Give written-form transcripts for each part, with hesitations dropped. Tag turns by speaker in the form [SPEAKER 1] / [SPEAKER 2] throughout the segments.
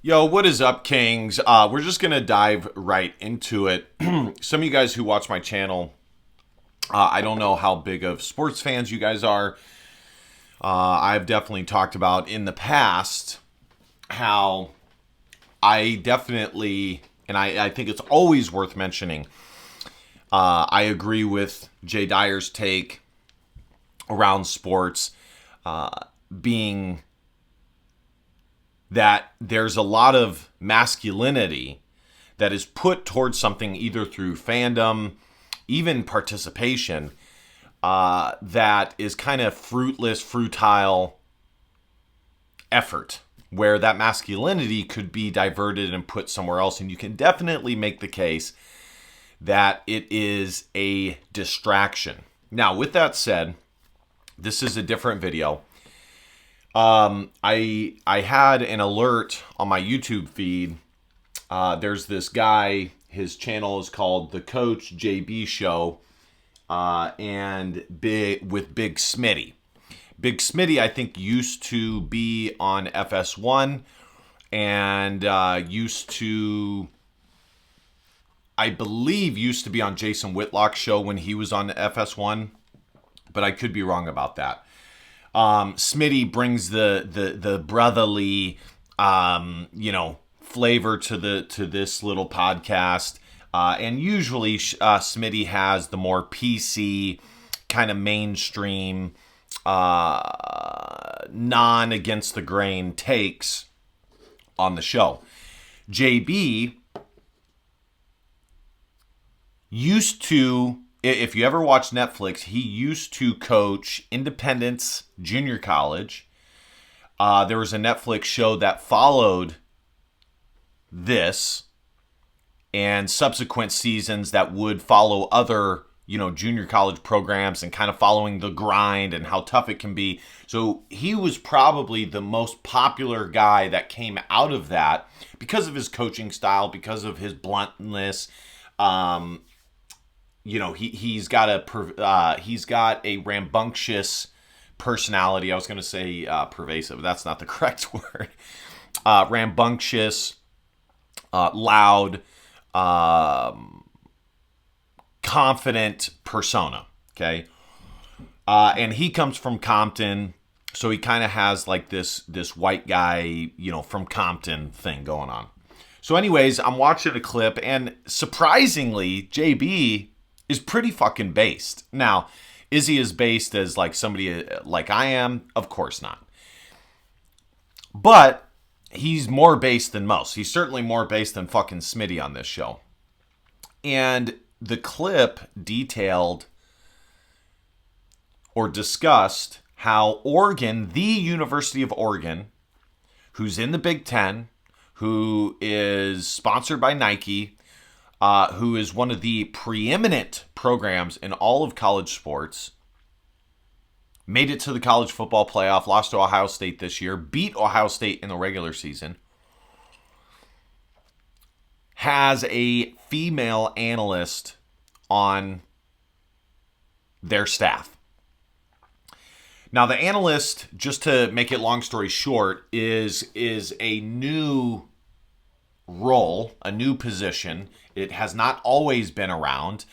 [SPEAKER 1] Yo, what is up, Kings? We're just going to dive right into it. Some of you guys who watch my channel, I don't know how big of sports fans you guys are. I've definitely talked about in the past how I definitely, and I think it's always worth mentioning, I agree with Jay Dyer's take around sports being that there's a lot of masculinity that is put towards something either through fandom, even participation, that is kind of fruitless, futile effort, where that masculinity could be diverted and put somewhere else. And you can definitely make the case that it is a distraction. Now, with that said, this is a different video. I had an alert on my YouTube feed. There's this guy, his channel is called The Coach JB Show, and with Big Smitty. Big Smitty, I think, used to be on FS1 and used to be on Jason Whitlock's show when he was on FS1, but I could be wrong about that. Smitty brings the brotherly, flavor to this little podcast, and usually Smitty has the more PC, kind of mainstream, non against the grain takes on the show. JB used to, if you ever watch Netflix, he used to coach Independence Junior College. There was a Netflix show that followed this and subsequent seasons that would follow other, junior college programs and kind of following the grind and how tough it can be. So he was probably the most popular guy that came out of that because of his coaching style, because of his bluntness. He's got a rambunctious personality. I was going to say pervasive. That's not the correct word. Rambunctious, loud, confident persona. Okay, and he comes from Compton, so he kind of has like this white guy, from Compton thing going on. So, anyways, I'm watching a clip, and surprisingly, JB is pretty fucking based. Now, is he as based as like somebody like I am? Of course not. But he's more based than most. He's certainly more based than fucking Smitty on this show. And the clip detailed or discussed how Oregon, the University of Oregon, who's in the Big Ten, who is sponsored by Nike, who is one of the preeminent programs in all of college sports, made it to the college football playoff, lost to Ohio State this year, beat Ohio State in the regular season, has a female analyst on their staff. Now, the analyst, just to make it long story short, is a new role, a new position. It has not always been around.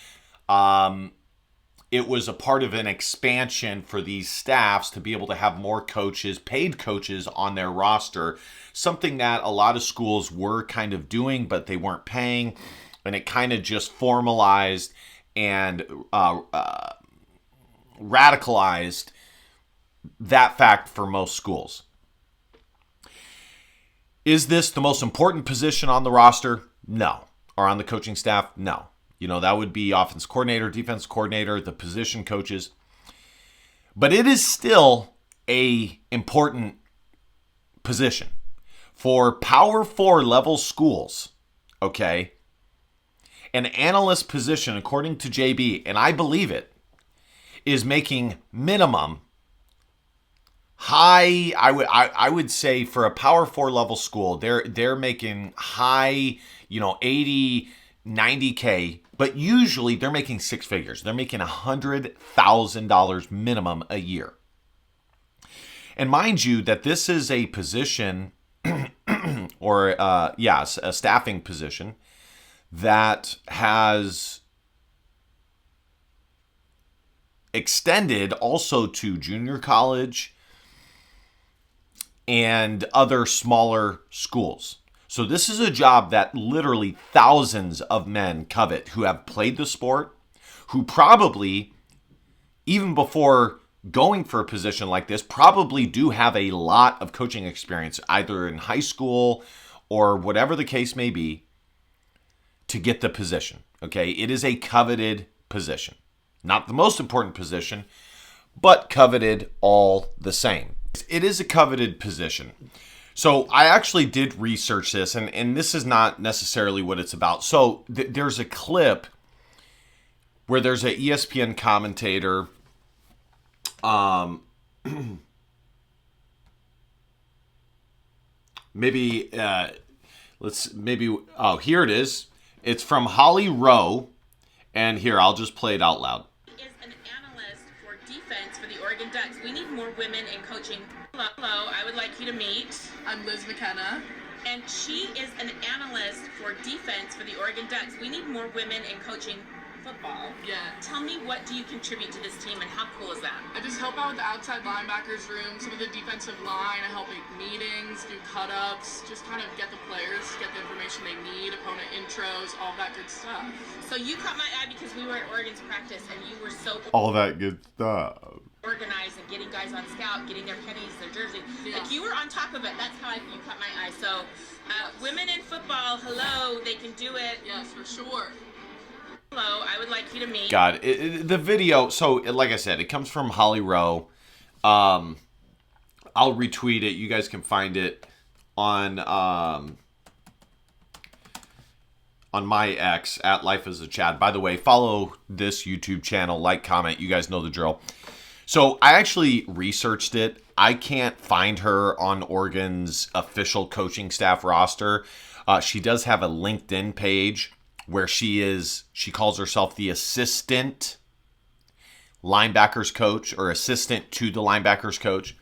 [SPEAKER 1] It was a part of an expansion for these staffs to be able to have more coaches, paid coaches on their roster, something that a lot of schools were kind of doing, but they weren't paying, and it kind of just formalized and radicalized that fact for most schools. Is this the most important position on the roster? No. Or on the coaching staff? No. That would be offense coordinator, defense coordinator, the position coaches. But it is still a important position for Power 4 level schools, okay? An analyst position, according to JB, and I believe it, is making minimum high, I would say for a Power 4 level school, they're making high, 80, 90K, but usually they're making six figures. They're making $100,000 minimum a year. And mind you that this is a position or a staffing position that has extended also to junior college and other smaller schools. So this is a job that literally thousands of men covet who have played the sport, who probably, even before going for a position like this, probably do have a lot of coaching experience, either in high school or whatever the case may be, to get the position. Okay, it is a coveted position. Not the most important position, but coveted all the same. It is a coveted position. So I actually did research this, and this is not necessarily what it's about. So there's a clip where there's an ESPN commentator. Here it is. It's from Holly Rowe, and here, I'll just play it out loud.
[SPEAKER 2] Is an analyst for defense for the Oregon Ducks. We need more women in coaching. Hello, I would like you to meet.
[SPEAKER 3] I'm Liz McKenna.
[SPEAKER 2] And she is an analyst for defense for the Oregon Ducks. We need more women in coaching football.
[SPEAKER 3] Yeah.
[SPEAKER 2] Tell me, what do you contribute to this team, and how cool is that?
[SPEAKER 3] I just help out with the outside linebackers room, some of the defensive line. I help make meetings, do cut-ups, just kind of get the players, get the information they need, opponent intros, all that good stuff.
[SPEAKER 2] So you caught my eye because we were at Oregon's practice, and you were so
[SPEAKER 1] All that good stuff.
[SPEAKER 2] organized and getting guys on scout, getting their pennies, their jersey.
[SPEAKER 3] Yeah.
[SPEAKER 2] Like, you were on top of it. That's how you caught my eye. So women in football, hello, they can do it.
[SPEAKER 3] Yes, for sure.
[SPEAKER 2] Hello, I would like you to meet.
[SPEAKER 1] God, the video, so like I said, it comes from Holly Rowe. I'll retweet it. You guys can find it on my X, at Life as a Chad. By the way, follow this YouTube channel, like, comment. You guys know the drill. So I actually researched it. I can't find her on Oregon's official coaching staff roster. She does have a LinkedIn page where she calls herself the assistant linebackers coach, or assistant to the linebackers coach.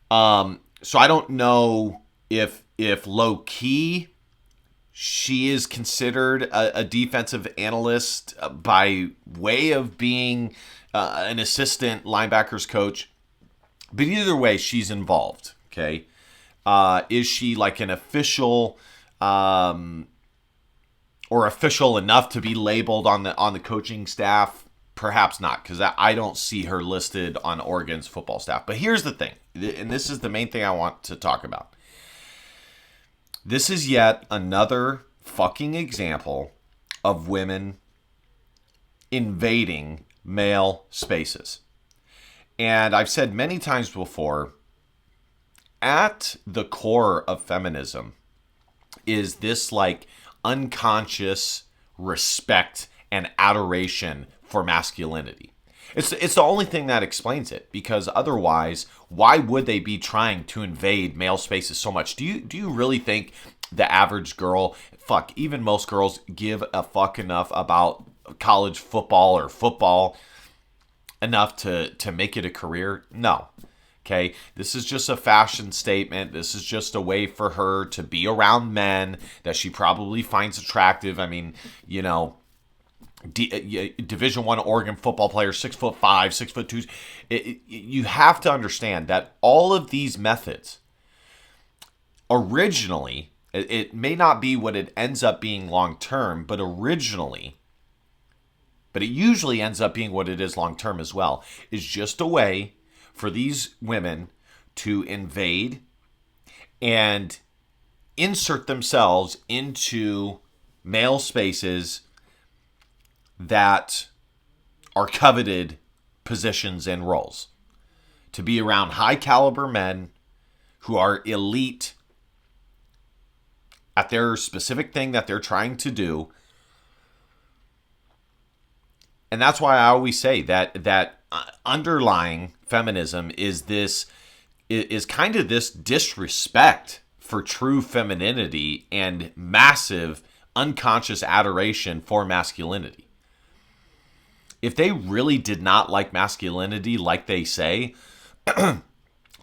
[SPEAKER 1] So I don't know if low key she is considered a defensive analyst by way of being an assistant linebackers coach. But either way, she's involved. Okay, is she like an official? Or official enough to be labeled on the coaching staff? Perhaps not, because I don't see her listed on Oregon's football staff. But here's the thing, and this is the main thing I want to talk about. This is yet another fucking example of women invading male spaces. And I've said many times before, at the core of feminism is this like unconscious respect and adoration for masculinity. It's the only thing that explains it, because otherwise, why would they be trying to invade male spaces so much? Do you really think the average girl, even most girls, give a fuck enough about college football or football enough to make it a career? No. Okay, this is just a fashion statement. This is just a way for her to be around men that she probably finds attractive. I mean, you know, Division I Oregon football player, 6'5", 6'2". You have to understand that all of these methods originally, it may not be what it ends up being long term, but it usually ends up being what it is long term as well, is just a way for these women to invade and insert themselves into male spaces that are coveted positions and roles. To be around high caliber men who are elite at their specific thing that they're trying to do. And that's why I always say that underlying feminism is kind of this disrespect for true femininity and massive unconscious adoration for masculinity. If they really did not like masculinity like they say,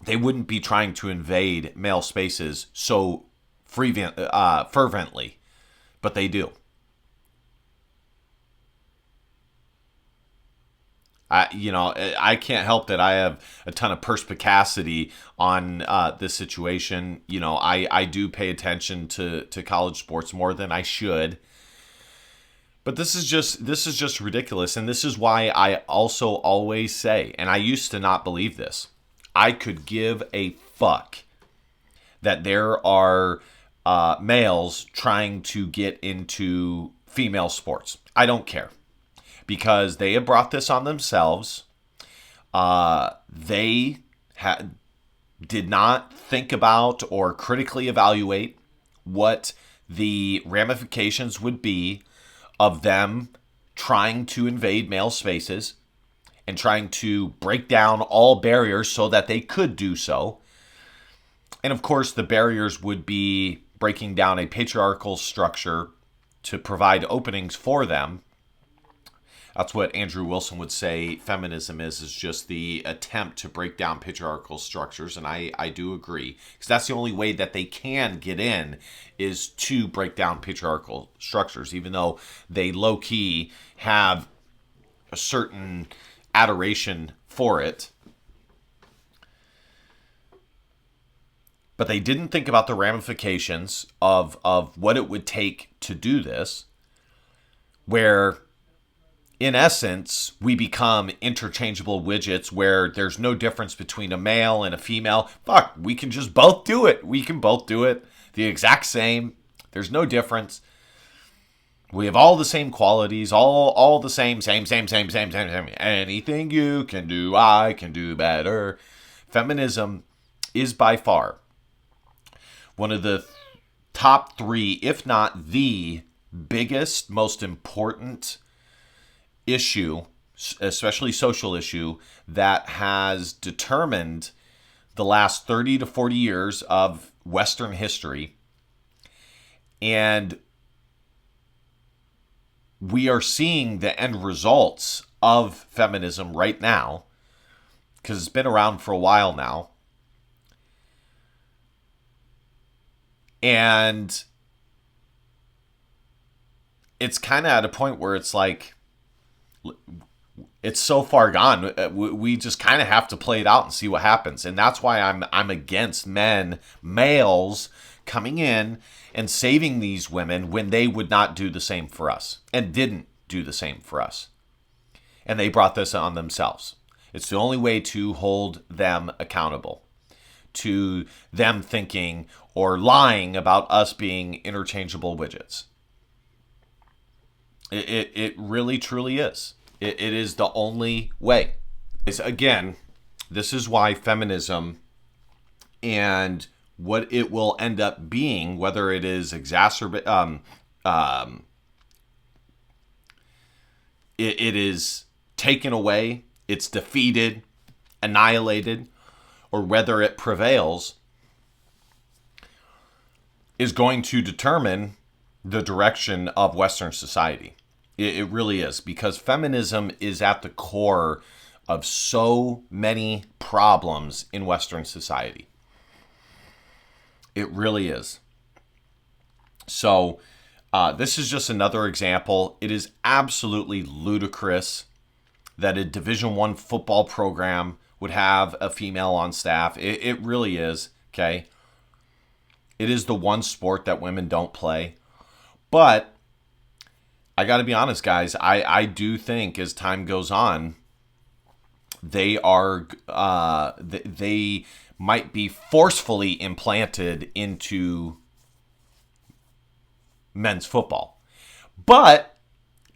[SPEAKER 1] they wouldn't be trying to invade male spaces so fervently, but they do. I can't help that I have a ton of perspicacity on this situation. I do pay attention to college sports more than I should. But this is just ridiculous. And this is why I also always say, and I used to not believe this, I could give a fuck that there are males trying to get into female sports. I don't care. Because they have brought this on themselves. They did not think about or critically evaluate what the ramifications would be of them trying to invade male spaces and trying to break down all barriers so that they could do so. And of course, the barriers would be breaking down a patriarchal structure to provide openings for them. That's what Andrew Wilson would say feminism is just the attempt to break down patriarchal structures. And I do agree. Because that's the only way that they can get in is to break down patriarchal structures, even though they low-key have a certain adoration for it. But they didn't think about the ramifications of what it would take to do this, where in essence, we become interchangeable widgets where there's no difference between a male and a female. Fuck, we can just both do it. We can both do it the exact same. There's no difference. We have all the same qualities, all the same. Anything you can do, I can do better. Feminism is by far one of the top three, if not the biggest, most important issue, especially social issue, that has determined the last 30 to 40 years of Western history. And we are seeing the end results of feminism right now, because it's been around for a while now. And it's kind of at a point where it's like, it's so far gone. We just kind of have to play it out and see what happens. And that's why I'm against males coming in and saving these women when they would not do the same for us and didn't do the same for us. And they brought this on themselves. It's the only way to hold them accountable to them thinking or lying about us being interchangeable widgets. It really, truly is. It is the only way. Again, this is why feminism and what it will end up being, whether it is it is taken away, it's defeated, annihilated, or whether it prevails, is going to determine the direction of Western society. It really is, because feminism is at the core of so many problems in Western society. It really is. So this is just another example. It is absolutely ludicrous that a Division I football program would have a female on staff. It really is, okay? It is the one sport that women don't play. But I got to be honest, guys. I do think as time goes on, they might be forcefully implanted into men's football. But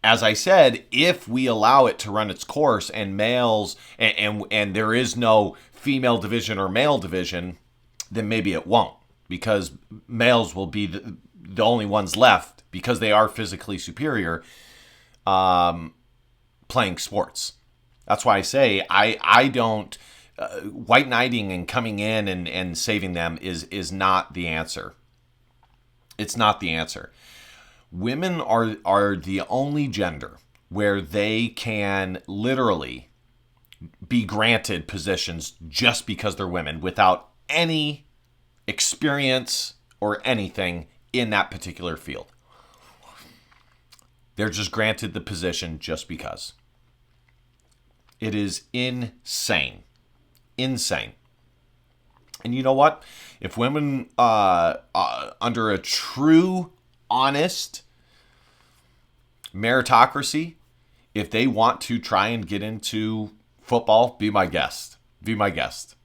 [SPEAKER 1] as I said, if we allow it to run its course and males and there is no female division or male division, then maybe it won't, because males will be the only ones left, because they are physically superior, playing sports. That's why I say I don't white knighting and coming in and saving them is not the answer. It's not the answer. Women are the only gender where they can literally be granted positions just because they're women without any experience or anything in that particular field. They're just granted the position just because. It is insane. Insane. And you know what? If women under a true, honest meritocracy, if they want to try and get into football, be my guest. Be my guest.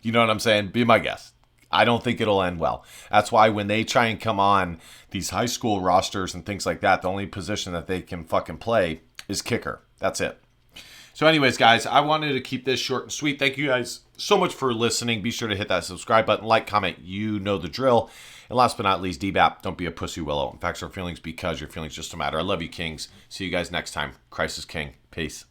[SPEAKER 1] You know what I'm saying? Be my guest. I don't think it'll end well. That's why when they try and come on these high school rosters and things like that, the only position that they can fucking play is kicker. That's it. So anyways, guys, I wanted to keep this short and sweet. Thank you guys so much for listening. Be sure to hit that subscribe button, like, comment. You know the drill. And last but not least, DBAP, don't be a pussy willow. Facts are feelings because your feelings just don't matter. I love you, kings. See you guys next time. Christ is king. Peace.